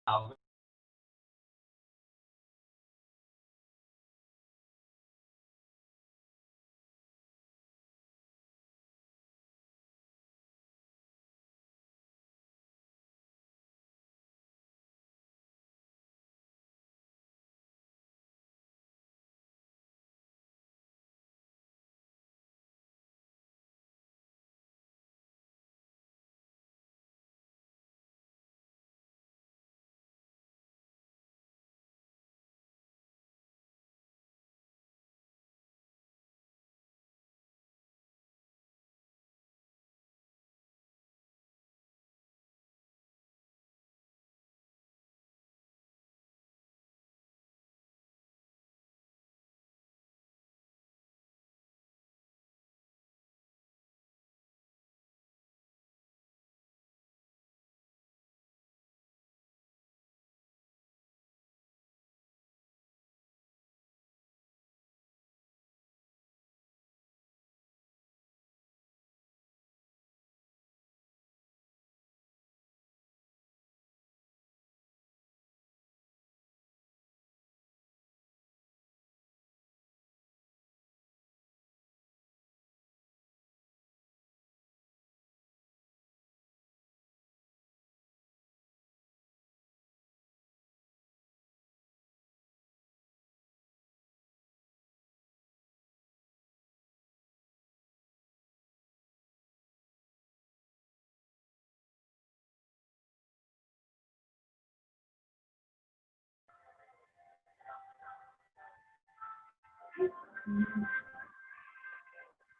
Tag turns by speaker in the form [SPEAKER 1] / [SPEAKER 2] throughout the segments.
[SPEAKER 1] Now,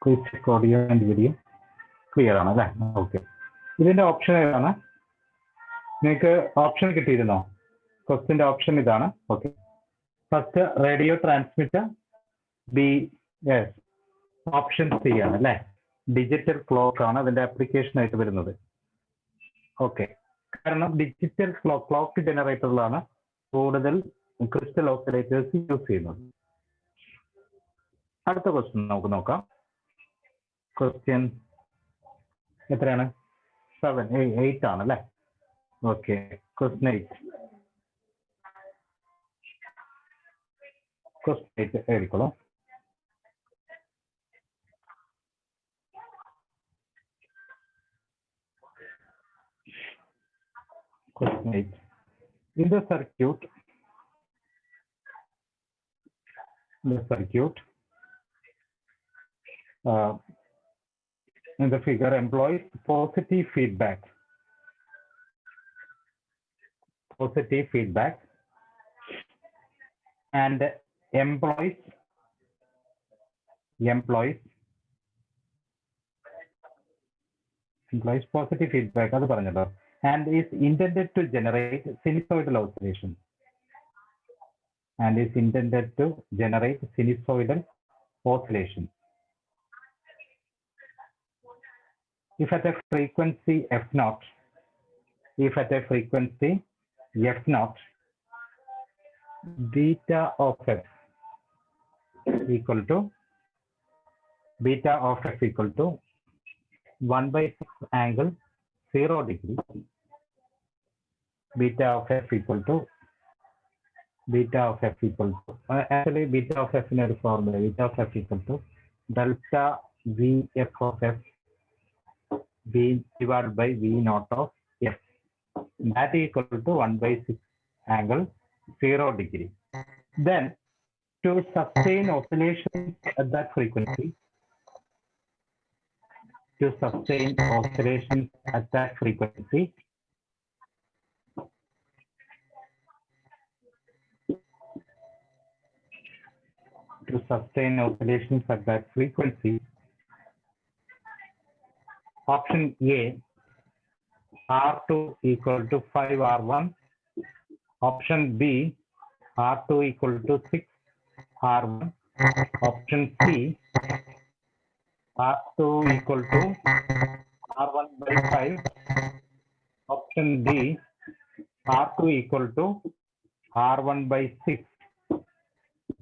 [SPEAKER 1] please check audio and video. Clear ആണ് അല്ലേ? Okay. ഇതിന്റെ ഓപ്ഷൻ ഏതാണ്? നിങ്ങൾക്ക് ഓപ്ഷൻ കിട്ടിയിരുന്നോ? ക്വസ്റ്റിന്റെ ഓപ്ഷൻ ഇതാണ്. Okay. First radio transmitter, B yes option C ആണ് അല്ലേ? ഡിജിറ്റൽ ക്ലോക്ക് ആണ് അതിന്റെ ആപ്ലിക്കേഷൻ ആയിട്ട് വരുന്നത്. ഓക്കെ. കാരണം ഡിജിറ്റൽ ക്ലോക്ക് ജനറേറ്ററിലാണ് കൂടുതൽ ക്രിസ്റ്റൽ ഓസിലേറ്റേഴ്സ് യൂസ് ചെയ്യുന്നത്. അടുത്ത ക്വസ്റ്റ്യൻ നമുക്ക് നോക്കാം. ക്വസ്റ്റ്യൻ എത്രയാണ്? 8 ആണ് അല്ലേ? Okay. Question 8. Question 8 എഴുതിക്കോളൂ. Question 8. In the circuit, in the figure employs positive feedback and employs positive feedback അത് പറഞ്ഞല്ലോ, and is intended to generate sinusoidal oscillation. If at a frequency f naught, beta of f equal to 1/6 angle 0 degree. Beta of f equal to actually beta of f in a formula. Beta of f equal to delta vf of f b divided by v naught of f. That equal to 1/6 angle 0 degree. Then to sustain oscillations at that frequency, to sustain oscillations at that frequency, option A, R2 equal to 5R1. Option B, R2 equal to 6R1. Option C, R2 equal to R1 by 5. Option D, R2 equal to R1 by 6.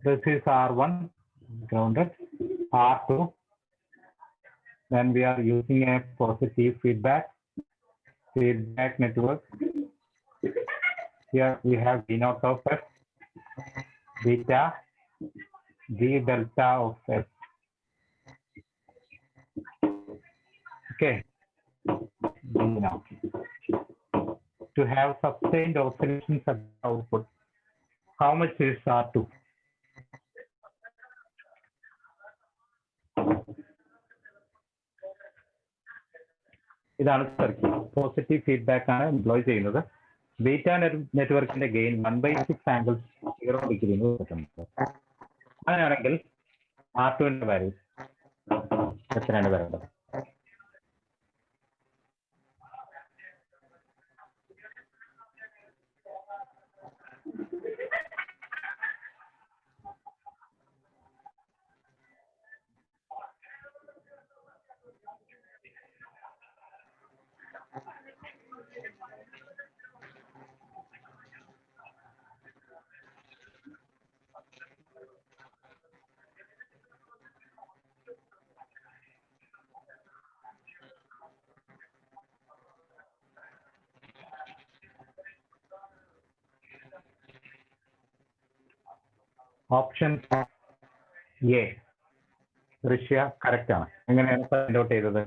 [SPEAKER 1] This is R1 grounded, R2. Then we are using a positive feedback network. Here we have V naught of S, beta, V delta of S. Okay, V naught. To have sustained oscillations at output, how much is R2? ഇതാണ് circuit. Positive feedback ആണ് employ ചെയ്യുന്നത്. Beta നെറ്റ്വർക്കിന്റെ gain 1/6 ∠0 എന്ന് കിട്ടുന്നത്. അങ്ങനെയാണെങ്കിൽ R2ന്റെ value എത്രയാണ് വരേണ്ടത്? Option A ദൃശ്യ കറക്റ്റ് ആണ്. എങ്ങനെയാണ് ഫൈൻഡ് ഔട്ട് ചെയ്തത്?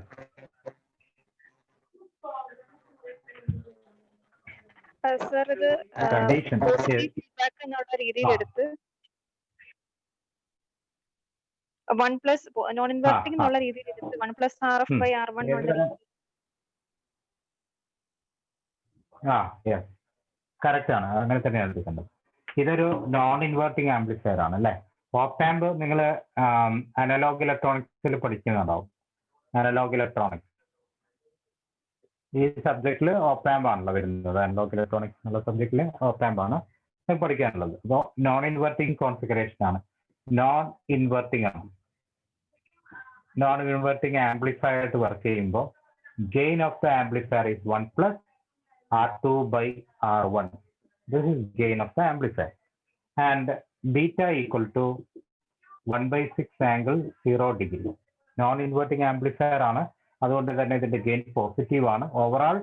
[SPEAKER 2] സർ ഇത്
[SPEAKER 1] കണ്ടീഷൻ
[SPEAKER 2] ഫീഡ്ബാക്ക് എന്നുള്ള രീതിയിൽ എടുത്ത് 1+ നോൺ ഇൻവെർട്ടിംഗ് എന്നുള്ള രീതിയിൽ എടുത്ത് 1+RF/R1
[SPEAKER 1] കറക്റ്റ് ആണ്. അങ്ങനെ തന്നെയാണ് എടുക്കേണ്ടത്. ഇതൊരു നോൺ ഇൻവെർട്ടിംഗ് ആംപ്ലിഫയർ ആണ് അല്ലേ? ഓപ് ആമ്പ് നിങ്ങൾ അനലോഗ് ഇലക്ട്രോണിക്സിൽ പഠിക്കുന്നുണ്ടാവും. അനലോഗ് ഇലക്ട്രോണിക്സ് ഈ സബ്ജക്റ്റിൽ ഓപ് ആമ്പ് ആണല്ലോ വരുന്നത്. അനലോഗ് ഇലക്ട്രോണിക്സ് എന്നുള്ള സബ്ജക്റ്റിൽ ഓപ് ആമ്പ് ആണ് പഠിക്കാനുള്ളത്. അപ്പോൾ നോൺ ഇൻവെർട്ടിംഗ് കോൺഫിഗറേഷൻ ആണ്. നോൺ ഇൻവെർട്ടിംഗ് ആണ്. നോൺ ഇൻവെർട്ടിംഗ് ആംപ്ലിഫയർ ആയിട്ട് വർക്ക് ചെയ്യുമ്പോൾ gain of the amplifier is 1+R2/R1. This is gain of the amplifier, and beta equal to 1/6 ∠0. Non-inverting amplifier ആണ്. അതുകൊണ്ട് തന്നെ ഇതിന്റെ ഗെയിൻ പോസിറ്റീവ് ആണ്. ഓവറോൾ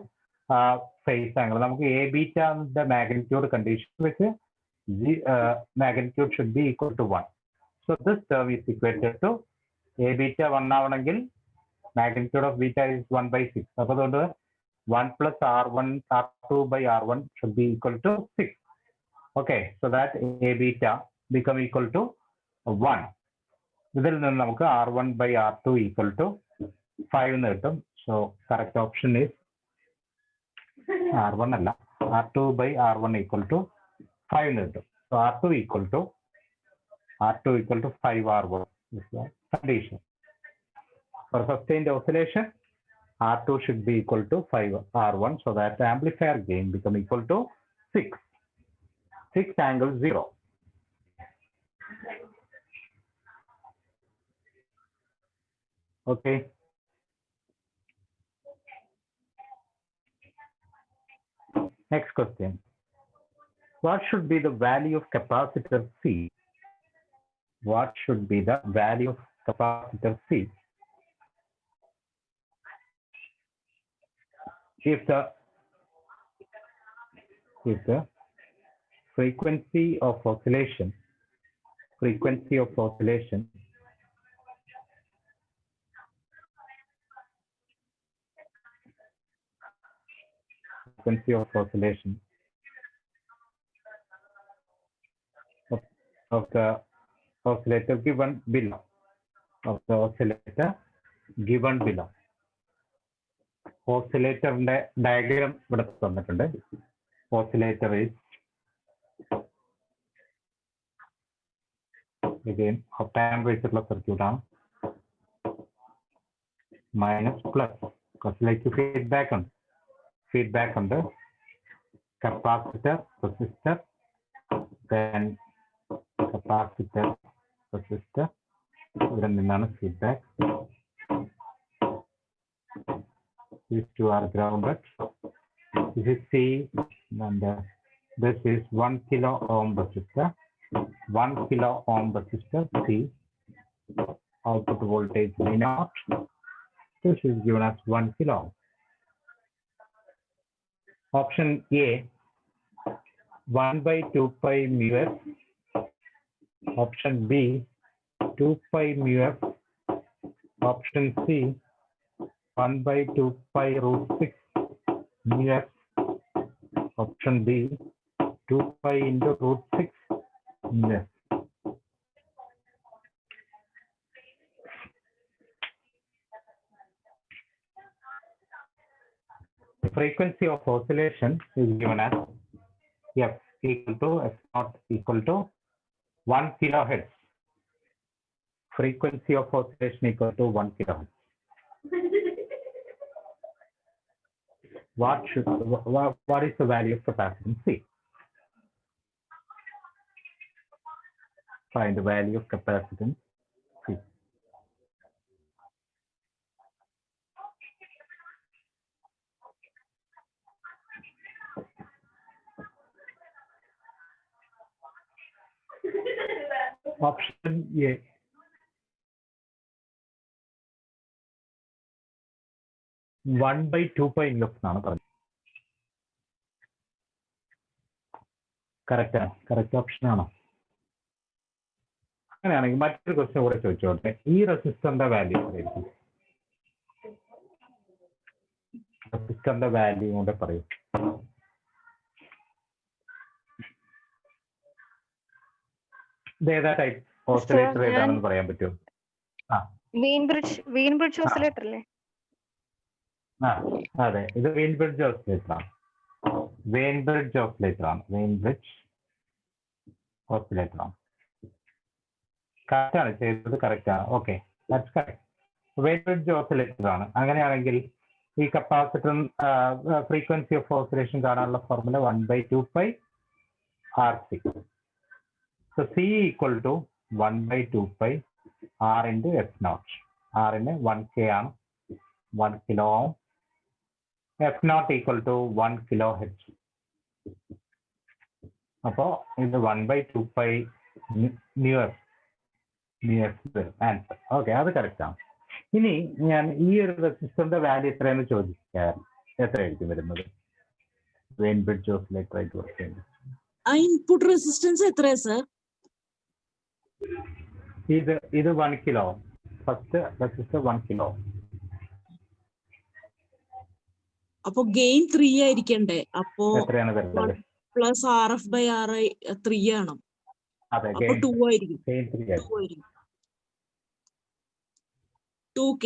[SPEAKER 1] ഫേസ് ആംഗിൾ നമുക്ക് എ ബീറ്റയുടെ മാഗ്നിറ്റ്യൂഡ് കണ്ടീഷൻ വെച്ച് magnitude should be equal to 1. So this term is equated to A beta 1 ആവണമെങ്കിൽ magnitude of beta is 1/6. അപ്പോൾ അതുകൊണ്ട് 1+R2/R1 should be equal to 6. Okay, so that A beta become equal to 1. ഇതിൽ നിന്ന് നമുക്ക് R1/R2 equal to 5 എന്ന് കിട്ടും. So correct option is R1 അല്ല, R2/R1 equal to 5 എന്ന് കിട്ടും. So R2 equal to 5R1 is the condition. For sustained oscillation, R2 should be equal to 5R1, so that the amplifier gain become equal to 6 ∠0. Okay. Next question. What should be the value of capacitor C? What should be the value of capacitor C? If the frequency of oscillation of the oscillator given below, ഓസിലേറ്ററിന്റെ diagram ഇവിടെ തന്നിട്ടുണ്ട്. Oscillator is op amp വെച്ചിട്ടുള്ള circuit ആണ്. Minus plus ഓസിലേക്ക് feedback ഉണ്ട്. Capacitor resistor, then capacitor resistor, ഇവിടെ നിന്നാണ് feedback. These two are grounded. This is C, and this is 1 kilo ohm resistor. 1 kilo ohm resistor C. Output voltage V0. This is given as 1 kilo ohm. Option A, 1 by 2 pi mu f. Option B, 2 pi mu f. Option C, 1 by 2 pi root 6 mu f. Option D, 2 pi into root 6 mu f. The frequency of oscillation is given as f equal to f naught equal to 1 kilohertz. Frequency of oscillation equal to 1 kilohertz. What is the value of capacitance C? Find the value of capacitance C. Option A. One by 2 pi inverse ആണ് പറഞ്ഞത്. Correct option ആണോ? അങ്ങനെയാണെങ്കിൽ മറ്റൊരു question കൂടെ ചോദിച്ചോട്ടെ. ഈ റെസിസ്റ്ററിന്റെ value എന്തായിരിക്കും? റെസിസ്റ്ററിന്റെ വാല്യൂ കൂടെ പറയൂ. ഇത് ഏതാ ടൈപ്പ് ഓസിലേറ്റർ ഏതാണെന്ന് പറയാൻ പറ്റുമോ?
[SPEAKER 2] വീൻബ്രിഡ്ജ് ഓസിലേറ്റർ അല്ലേ?
[SPEAKER 1] അതെ, ഇത് വെയിൻബ്രിഡ്ജ് ഓസിലേറ്റർ ആണ്. വെയിൻബ്രിഡ്ജ് ഓസിലേറ്റർ ആണ്. കറക്റ്റ് ആണ് ചെയ്തത്, കറക്റ്റ് ആണ്. Okay, that's correct. Wien bridge oscillator ആണ്. അങ്ങനെയാണെങ്കിൽ ഈ കപ്പാസിറ്റർ ഫ്രീക്വൻസി ഓഫ് ഓസിലേഷൻ കാണാനുള്ള formula 1 by 2 pi RC. So C equal to 1 by 2 pi R into F naught. R ന് 1K ആണ്, 1 kilo ohm. F naught equal to 1 kilohertz. അപ്പോൾ ഇത് 1 by 2 pi mu f answer. Okay, അത് correct ആണ്. ഇനി ഞാൻ ഈ ഒരു റെസിസ്റ്ററിന്റെ വാല്യൂ എത്രയെന്ന് ചോദിക്കാൻ എത്രയായിരിക്കും വരുന്നത്? വെയിൻബ്രിഡ്ജ് ഓസിലേറ്റർ ആയിട്ട് വർക്ക് ചെയ്യുന്നത്
[SPEAKER 3] ഇൻപുട്ട് റെസിസ്റ്റൻസ് എത്രയാ സർ?
[SPEAKER 1] ഇത് 1 കിലോ. First resistor 1 kilo.
[SPEAKER 3] അപ്പൊ ഗെയിൻ 3 ആയിരിക്കണ്ടേ? അപ്പോ
[SPEAKER 1] എത്രയാണ് വരുന്നത്?
[SPEAKER 3] പ്ലസ് RF by RI 3 ആണ്.
[SPEAKER 1] അതെ,
[SPEAKER 3] അപ്പൊ 2 ആയിരിക്കും. 2K.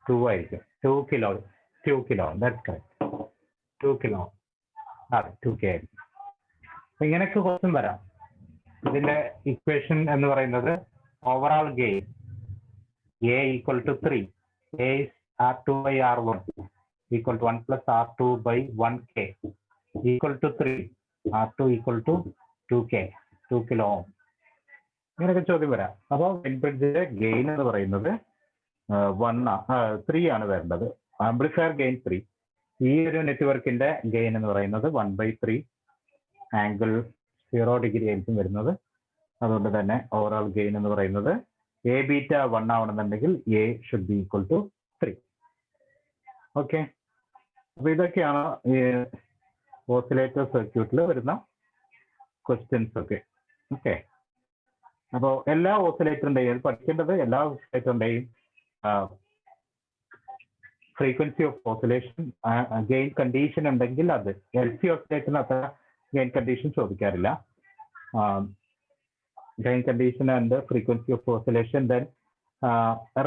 [SPEAKER 1] 2 ആയിരിക്കും. 2 കിലോ. That's correct. 2 കിലോ. അതെ, 2K ആയിരിക്കും. ഇങ്ങനെയൊക്കെ ക്വസ്റ്റ്യൻ വരാം. ഇതിന്റെ ഇക്വേഷൻ എന്ന് പറയുന്നത് overall gain A equal to 3. A is R2 by R1 equal to 1 plus R2 by 1K equal to 3. R2 equal to 2K, 2 kilo ohm. ഇങ്ങനെയൊക്കെ ചോദ്യം വരാം. അപ്പോൾ വെയിൻബ്രിഡ്ജിന്റെ ഗെയിൻ എന്ന് പറയുന്നത് 3 ആണ് വരേണ്ടത്. Amplifier gain 3. ഈ ഒരു നെറ്റ്വർക്കിന്റെ ഗെയിൻ എന്ന് പറയുന്നത് 1 by 3 ആംഗിൾ 0 ഡിഗ്രി ആയിരിക്കും വരുന്നത്. അതുകൊണ്ട് തന്നെ ഓവറോൾ ഗെയിൻ എന്ന് പറയുന്നത് A beta 1 ആവണമെന്നുണ്ടെങ്കിൽ A should be equal to 3. Okay, അപ്പൊ ഇതൊക്കെയാണ് ഈ ഓസിലേറ്റർ സർക്യൂട്ടിൽ വരുന്ന ക്വസ്റ്റ്യൻസ് ഒക്കെ. ഓക്കെ, അപ്പോൾ എല്ലാ ഓസിലേറ്ററിന്റെയും പഠിക്കേണ്ടത്, എല്ലാ ഓസിലേറ്ററിന്റെയും frequency of oscillation gain condition ഉണ്ടെങ്കിൽ അത് LC ഓസിലേറ്ററിന് അത്ര ഗെയിൻ കണ്ടീഷൻ ചോദിക്കാറില്ല. Gain condition and the frequency of oscillation, then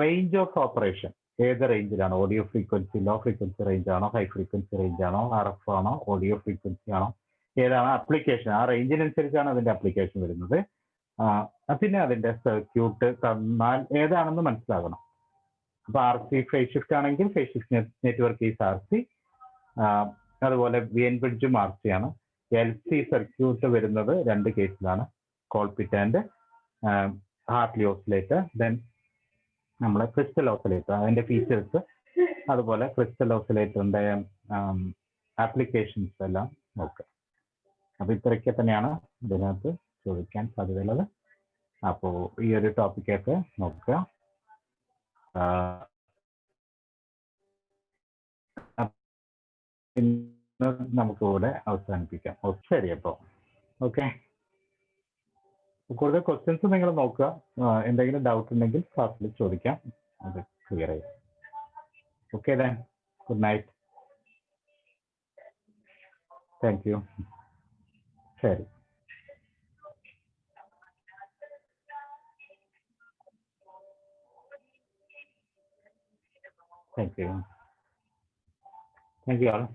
[SPEAKER 1] range of operation. ഏത് റേഞ്ചിലാണ്? Audio frequency, low frequency range ആണോ, ഹൈ ഫ്രീക്വൻസി റേഞ്ച് ആണോ, RF ആണോ, ഓഡിയോ ഫ്രീക്വൻസി ആണോ, ഏതാണ് ആപ്ലിക്കേഷൻ? ആ റേഞ്ചിനനുസരിച്ചാണ് അതിന്റെ ആപ്ലിക്കേഷൻ വരുന്നത്. പിന്നെ അതിന്റെ സർക്യൂട്ട് തന്നാൽ ഏതാണെന്ന് മനസ്സിലാകണം. അപ്പൊ RC ഫേസ് ഷിഫ്റ്റ് ആണെങ്കിൽ phase shift network is RC. അതുപോലെ വെയിൻബ്രിഡ്ജും RC ആണ്. LC സർക്യൂട്ട് വരുന്നത് 2 കേസിലാണ്, Colpitts and Hartley oscillator. Then നമ്മളെ ക്രിസ്റ്റൽ ഓസിലേറ്റർ, അതിന്റെ ഫീച്ചേഴ്സ്, അതുപോലെ ക്രിസ്റ്റൽ ഓസിലേറ്ററിന്റെ ആപ്ലിക്കേഷൻസ് എല്ലാം നോക്കുക. അപ്പൊ ഇത്രയൊക്കെ തന്നെയാണ് ഇതിനകത്ത് ചോദിക്കാൻ സാധ്യതയുള്ളത്. അപ്പോൾ ഈ ഒരു ടോപ്പിക്കൊക്കെ നോക്കുക. ഇന്ന് നമുക്ക് ഇവിടെ അവസാനിപ്പിക്കാം. ശരി, അപ്പോൾ ഓക്കെ. കൂടുതൽ ക്വസ്റ്റ്യൻസ് നിങ്ങൾ നോക്കുക. എന്തെങ്കിലും ഡൗട്ട് ഉണ്ടെങ്കിൽ ക്ലാസ്സിൽ ചോദിക്കാം. അത് ക്ലിയർ ആയി. Okay then, good night. Thank you. ശരി. Thank you. Thank you all.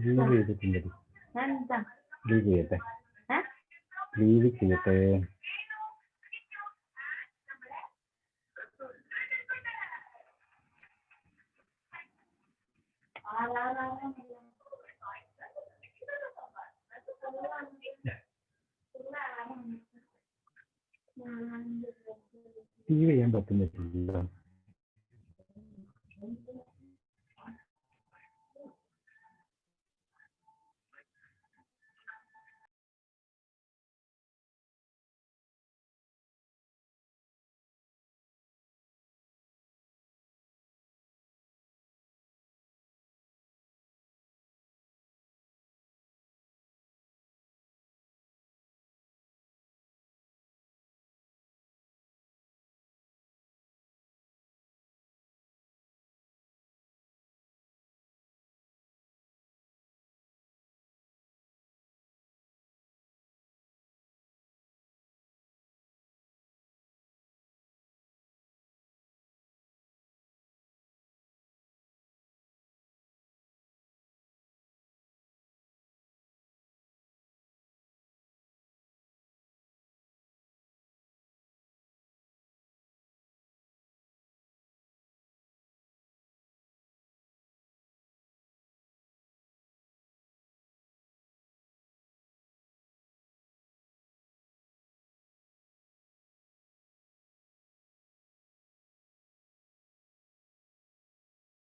[SPEAKER 1] Leave ചെയ്തിട്ടുണ്ട്. ലീവ് ചെയ്യട്ടെ. ലീവ് ചെയ്യട്ടെ. ലീവ് ചെയ്യാൻ പറ്റുന്നില്ല.